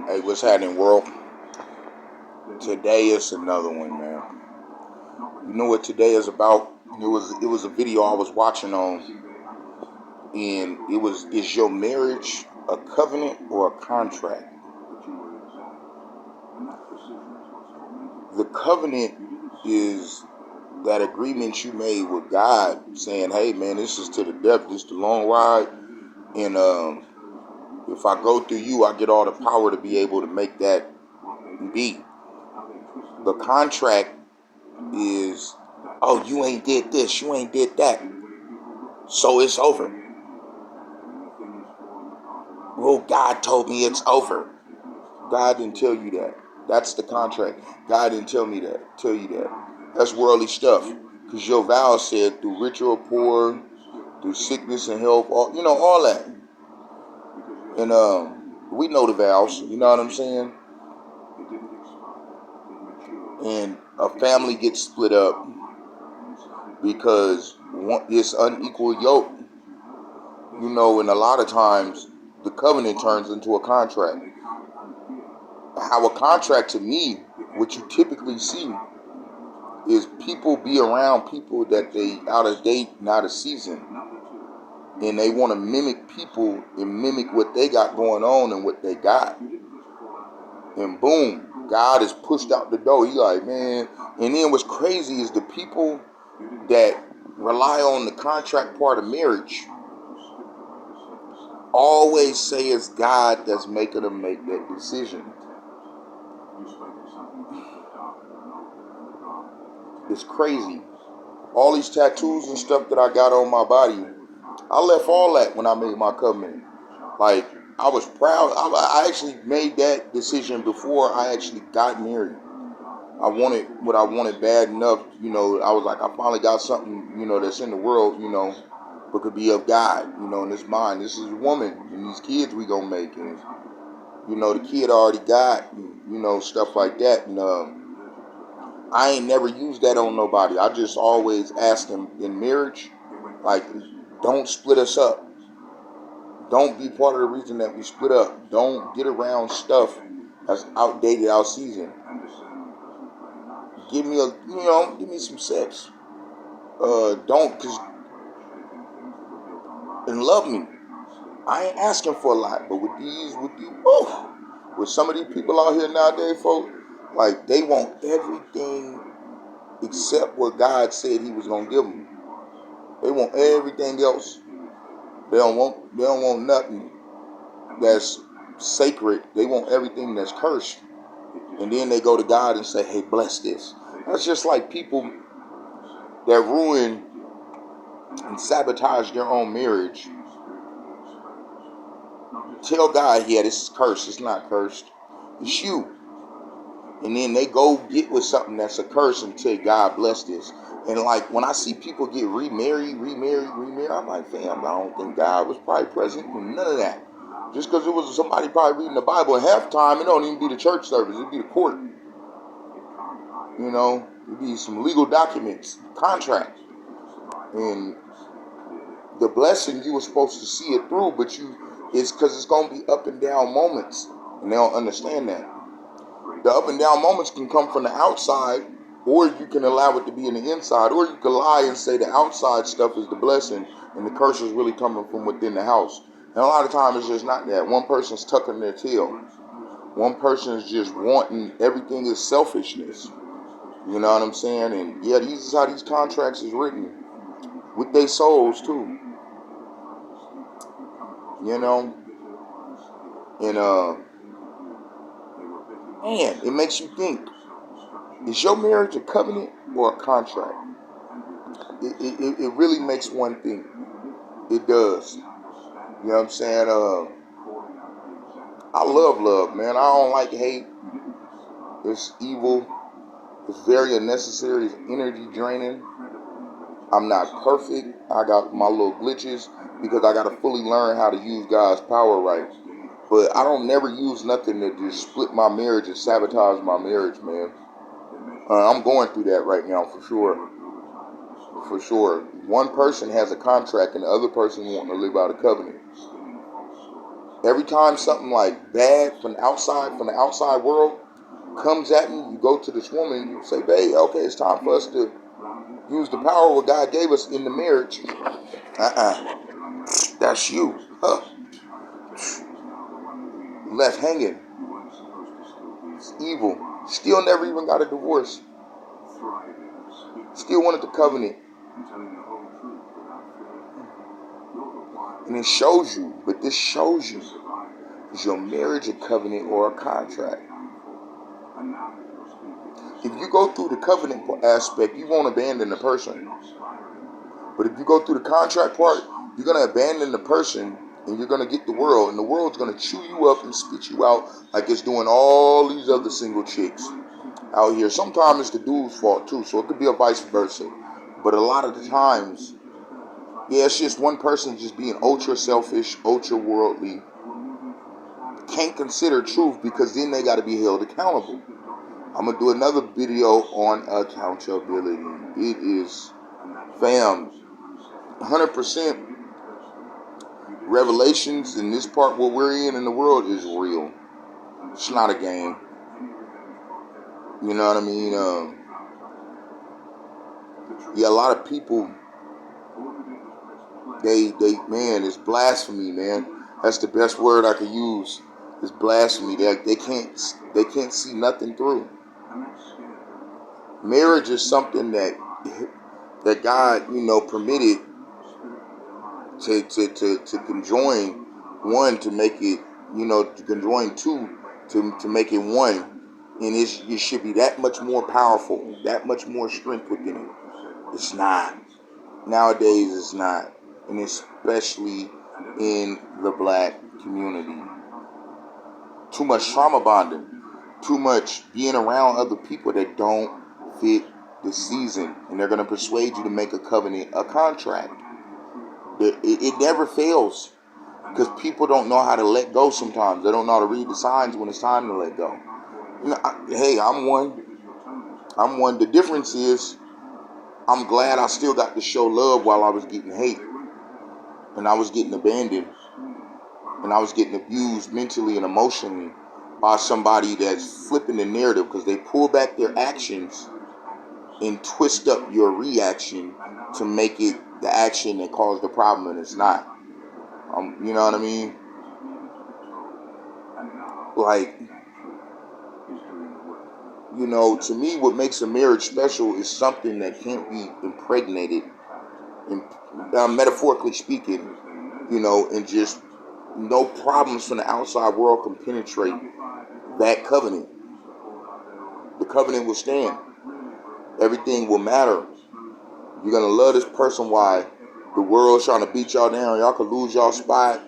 Hey, what's happening, world? Today is another one, man. You know what today is about? It was a video I was watching on, and it was, is your marriage a covenant or a contract? The covenant is that agreement you made with God, saying, "Hey, man, this is to the depth. This is the long ride, and if I go through you, I get all the power to be able to make that be." The contract is, oh, you ain't did this, you ain't did that, so it's over. Well, God told me it's over. God didn't tell you that. That's the contract. God didn't tell you that. That's worldly stuff. Because your vow said through rich or poor, through sickness and health, all that. And we know the vows, you know what I'm saying? And a family gets split up because it's unequal yoke, and a lot of times the covenant turns into a contract. How a contract, to me, what you typically see is people be around people that they out of date, not a season, and they want to mimic people and mimic what they got going on and what they got, and boom, God is pushed out the door. He like, man. And then what's crazy is the people that rely on the contract part of marriage always say it's God that's making them make that decision. It's crazy. All these tattoos and stuff that I got on my body, I left all that when I made my covenant. Like, I was proud. I actually made that decision before I actually got married. I wanted what I wanted bad enough. I was like, I finally got something, that's in the world, but could be of God, in this mind. This is a woman and these kids we gonna make. And, the kid already got, stuff like that. And I ain't never used that on nobody. I just always asked them in marriage, like, don't split us up. Don't be part of the reason that we split up. Don't get around stuff that's outdated, out season. Give me give me some sex. And love me. I ain't asking for a lot, but with some of these people out here nowadays, folks, like, they want everything except what God said He was gonna give them. They want everything else. They don't want nothing that's sacred. They want everything that's cursed. And then they go to God and say, "Hey, bless this." That's just like people that ruin and sabotage their own marriage. Tell God, "Yeah, this is cursed." It's not cursed. It's you. And then they go get with something that's a curse and tell God, "Bless this." And like, when I see people get remarried, I'm like, fam, I don't think God was probably present in none of that. Just because it was somebody probably reading the Bible, and half the time it don't even be the church service, it'd be the court. It'd be some legal documents, contract. And the blessing, you were supposed to see it through, but it's because it's going to be up and down moments. And they don't understand that. The up and down moments can come from the outside, or you can allow it to be in the inside, or you can lie and say the outside stuff is the blessing and the curse is really coming from within the house. And a lot of times it's just not that. One person's tucking their tail. One person is just wanting everything is selfishness. You know what I'm saying? And yeah, this is how these contracts is written with their souls too. And man, it makes you think: is your marriage a covenant or a contract? It really makes one think. It does. You know what I'm saying? I love, man. I don't like hate. It's evil. It's very unnecessary. It's energy draining. I'm not perfect. I got my little glitches because I got to fully learn how to use God's power right. But I don't never use nothing to just split my marriage and sabotage my marriage, man. I'm going through that right now for sure. For sure. One person has a contract and the other person wanting to live out a covenant. Every time something like bad from the outside world comes at me, you go to this woman, you say, babe, okay, it's time for us to use the power what God gave us in the marriage. That's you. Huh. Left hanging. It's evil. Still never even got a divorce. Still wanted the covenant. And it shows you, but this shows you, is your marriage a covenant or a contract? If you go through the covenant aspect, you won't abandon the person. But if you go through the contract part, you're going to abandon the person and you're going to get the world. And the world's going to chew you up and spit you out like it's doing all these other single chicks out here. Sometimes it's the dude's fault too, so it could be a vice versa. But a lot of the times, yeah, it's just one person just being ultra selfish, ultra worldly. Can't consider truth because then they got to be held accountable. I'm going to do another video on accountability. It is, fam, 100% revelations in this part what we're in the world is real. It's not a game. You know what I mean? Yeah, a lot of people, they man, it's blasphemy, man. That's the best word I could use. It's blasphemy. They can't see nothing through. Marriage is something that God, permitted to conjoin one to make it, to conjoin two to make it one. And it should be that much more powerful, that much more strength within it. It's not. Nowadays, it's not. And especially in the black community. Too much trauma bonding. Too much being around other people that don't fit the season. And they're going to persuade you to make a covenant, a contract. It never fails. Because people don't know how to let go sometimes. They don't know how to read the signs when it's time to let go. Hey, I'm one. The difference is, I'm glad I still got to show love while I was getting hate. And I was getting abandoned. And I was getting abused mentally and emotionally by somebody that's flipping the narrative because they pull back their actions and twist up your reaction to make it the action that caused the problem, and it's not. You know what I mean? Like, to me, what makes a marriage special is something that can't be impregnated, metaphorically speaking, and just no problems from the outside world can penetrate that covenant. The covenant will stand. Everything will matter. You're going to love this person. Why? The world's trying to beat y'all down. Y'all could lose y'all spot,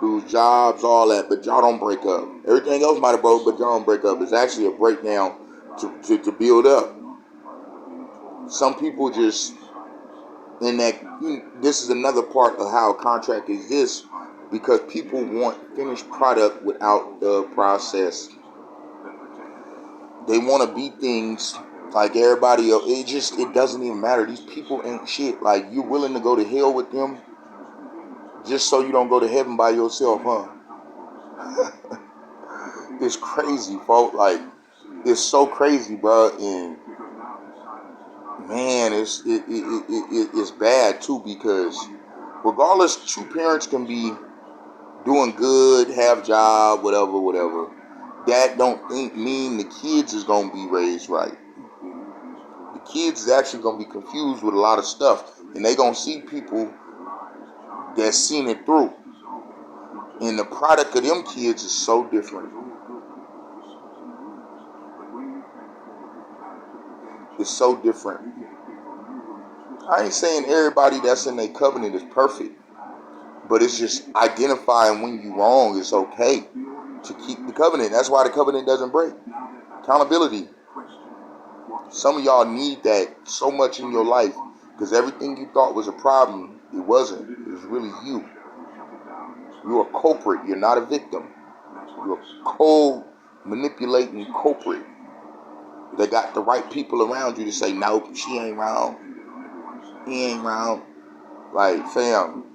lose jobs, all that, but y'all don't break up. Everything else might have broke, but y'all don't break up. It's actually a breakdown to build up. Some people just, this is another part of how a contract exists, because people want finished product without the process. They want to be things like everybody else. It doesn't even matter. These people ain't shit. Like, you're willing to go to hell with them just so you don't go to heaven by yourself, huh? It's crazy, folks. Like, it's so crazy, bro. And man, it's bad too, because regardless, two parents can be doing good, have job, whatever. That don't mean the kids is gonna be raised right. The kids is actually gonna be confused with a lot of stuff, and they gonna see people that's seen it through. And the product of them kids is so different. It's so different. I ain't saying everybody that's in their covenant is perfect, but it's just identifying when you wrong. It's okay to keep the covenant. That's why the covenant doesn't break. Accountability. Some of y'all need that so much in your life, because everything you thought was a problem, it wasn't. It was really you. You're a culprit. You're not a victim. You're a co-manipulating culprit. They got the right people around you to say, nope, she ain't wrong. He ain't wrong. Like, fam,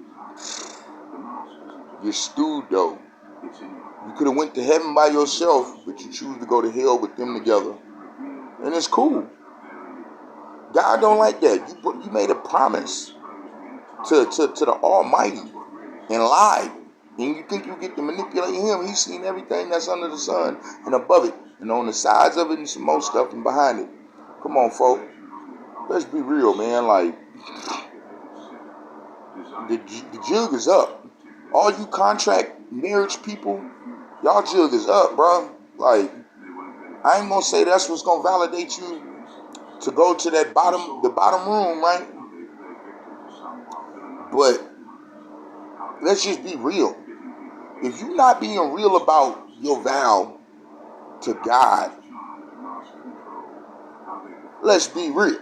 you're stewed though. You could have went to heaven by yourself, but you choose to go to hell with them together. And it's cool. God don't like that. You made a promise to the Almighty and lied. And you think you get to manipulate him. He's seen everything that's under the sun and above it and on the sides of it and some more stuff and behind it. Come on, folk. Let's be real, man. Like, the jug is up. All you contract marriage people, y'all jug is up, bro. Like, I ain't gonna say that's what's gonna validate you to go to the bottom room, right? But let's just be real. If you're not being real about your vow to God, let's be real.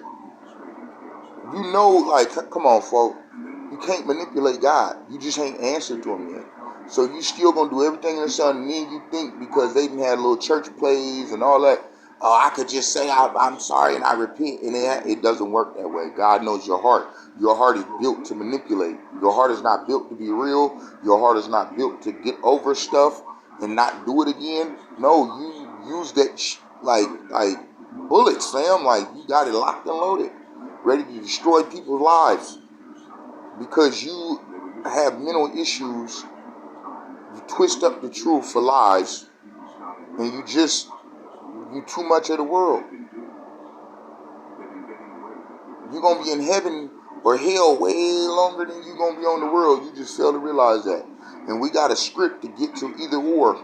You know, like, come on, folk. You can't manipulate God. You just ain't answered to him yet. So you still gonna do everything in the sun, and then you think because they didn't have little church plays and all that, oh, I could just say I'm sorry and I repent, and it doesn't work that way. God knows your heart. Your heart is built to manipulate. Your heart is not built to be real. Your heart is not built to get over stuff and not do it again. No, you use that like bullets, fam. Like, you got it locked and loaded, ready to destroy people's lives because you have mental issues. You twist up the truth for lies, and you too much of the world. You're going to be in heaven or hell way longer than you're going to be on the world. You just fail to realize that. And we got a script to get to either or.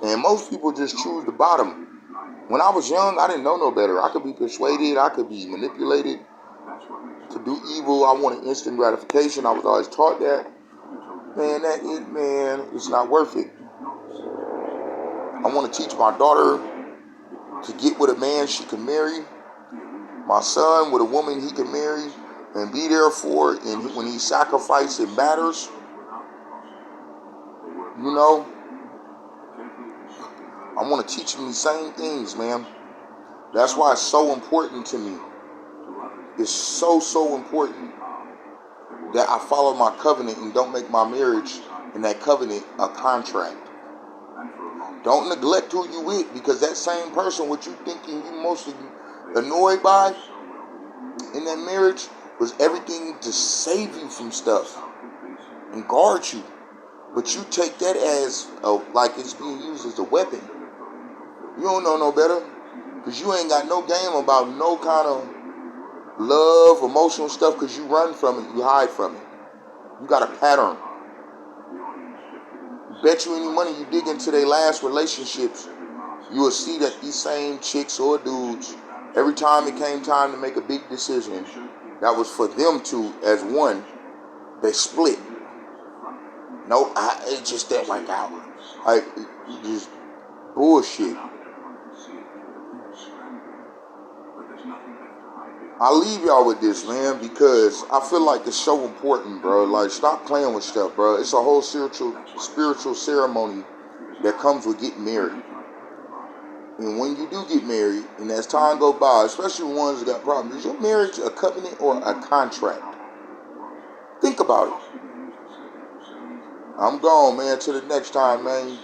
And most people just choose the bottom. When I was young, I didn't know no better. I could be persuaded. I could be manipulated to do evil. I wanted instant gratification. I was always taught that. Man, it's not worth it. I want to teach my daughter to get with a man she can marry. My son with a woman he can marry and be there for, and when he sacrifices, it matters. You know, I want to teach him these same things, man. That's why it's so important to me. It's so important that I follow my covenant and don't make my marriage and that covenant a contract. Don't neglect who you with, because that same person, what you thinking you mostly annoyed by in that marriage, was everything to save you from stuff and guard you. But you take that as like it's being used as a weapon. You don't know no better, because you ain't got no game about no kind of love, emotional stuff, because you run from it, you hide from it. You got a pattern. Bet you any money you dig into their last relationships, you will see that these same chicks or dudes, every time it came time to make a big decision that was for them two as one, they split. No, it just didn't work out. Like, just bullshit. I leave y'all with this, man, because I feel like it's so important, bro. Like, stop playing with stuff, bro. It's a whole spiritual ceremony that comes with getting married. And when you do get married, and as time goes by, especially ones that got problems, is your marriage a covenant or a contract? Think about it. I'm gone, man. Till the next time, man.